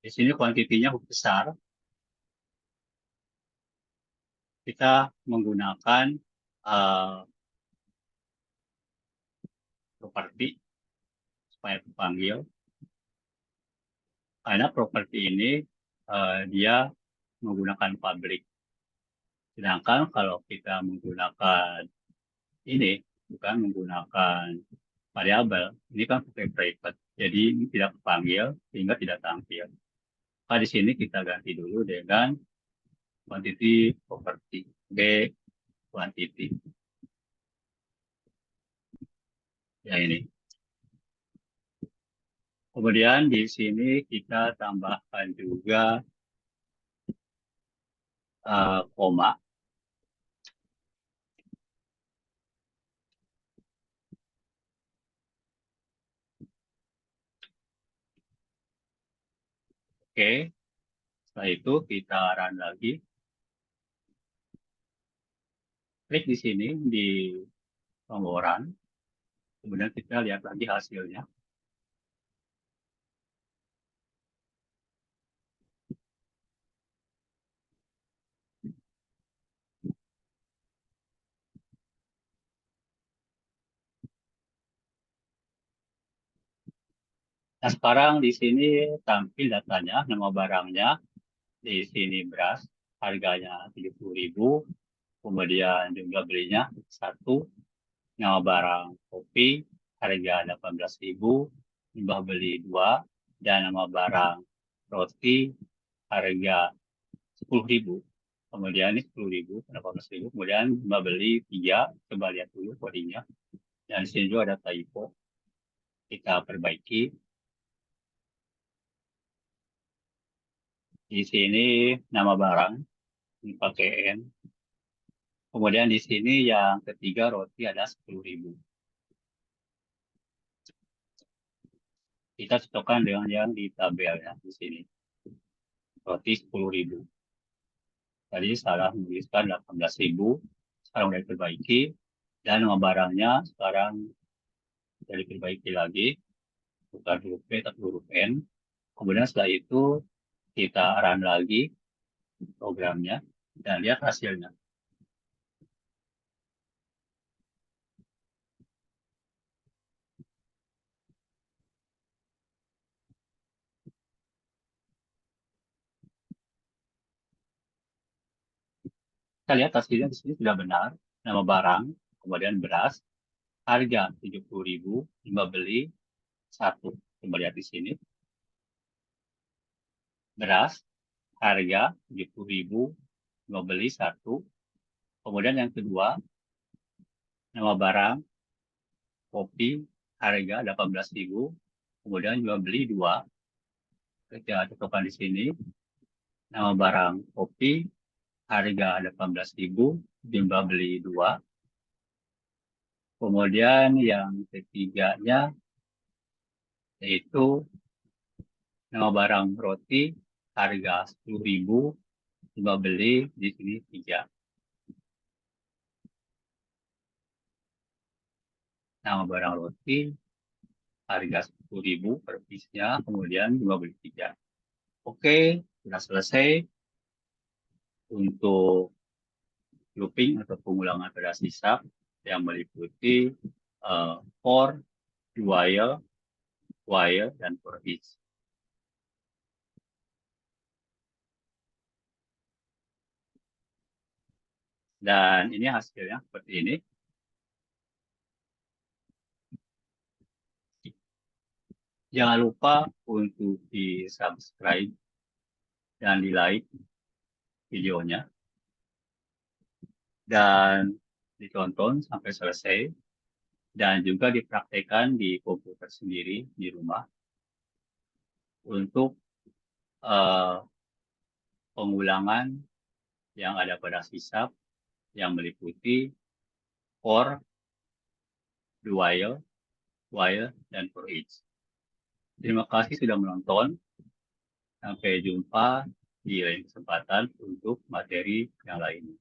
Di sini kuantitinya besar. Kita menggunakan properti supaya terpanggil. Karena properti ini dia menggunakan public. Sedangkan kalau kita menggunakan ini, bukan menggunakan variabel, ini kan pakai private. Jadi ini tidak terpanggil, sehingga tidak tampil. Nah, di sini kita ganti dulu dengan quantity property, B quantity. Ya ini. Kemudian di sini kita tambahkan juga koma. Oke, setelah itu kita run lagi. Klik di sini di tombol run. Kemudian kita lihat lagi hasilnya. Nah, sekarang di sini tampil datanya, nama barangnya. Di sini beras, harganya 70.000. Kemudian jumlah belinya 1. Nama barang kopi, harga 18.000. Jumlah beli 2. Dan nama barang roti, harga 10.000. Kemudian ini 10.000, 18.000. Kemudian jumlah beli 3. Coba lihat dulu kodenya. Dan di sini juga ada typo. Kita perbaiki. Di sini nama barang, ini pakai N. Kemudian di sini yang ketiga roti ada 10.000. Kita cocokkan dengan yang di tabel ya di sini. Roti 10.000. Tadi salah menuliskan 18.000. Sekarang sudah diperbaiki. Dan nama barangnya sekarang sudah diperbaiki lagi. Bukan huruf P tapi huruf N. Kemudian setelah itu kita run lagi programnya dan lihat hasilnya. Kita lihat hasilnya di sini sudah benar. Nama barang, kemudian beras, harga 70.000, lima beli 1. Coba lihat di sini. Beras, harga 70.000, lima beli 1. Kemudian yang kedua, nama barang, kopi, harga 18.000. Kemudian jual beli 2. Kita cocokkan di sini. Nama barang kopi, harga 18.000, jumlah beli 2. Kemudian yang ketiganya yaitu nama barang roti, harga 10.000, jumlah beli di sini 3. Nama barang roti, harga 10.000 per piece-nya, kemudian jumlah beli 3. Oke, sudah selesai untuk grouping atau pengulangan pada sisa yang meliputi for, while, dan for each. Dan ini hasilnya seperti ini. Jangan lupa untuk di-subscribe dan di-like videonya. Dan ditonton sampai selesai. Dan juga dipraktekkan di komputer sendiri di rumah. Untuk pengulangan yang ada pada sisa yang meliputi for, while, dan for each. Terima kasih sudah menonton. Sampai jumpa di lain kesempatan untuk materi yang lainnya.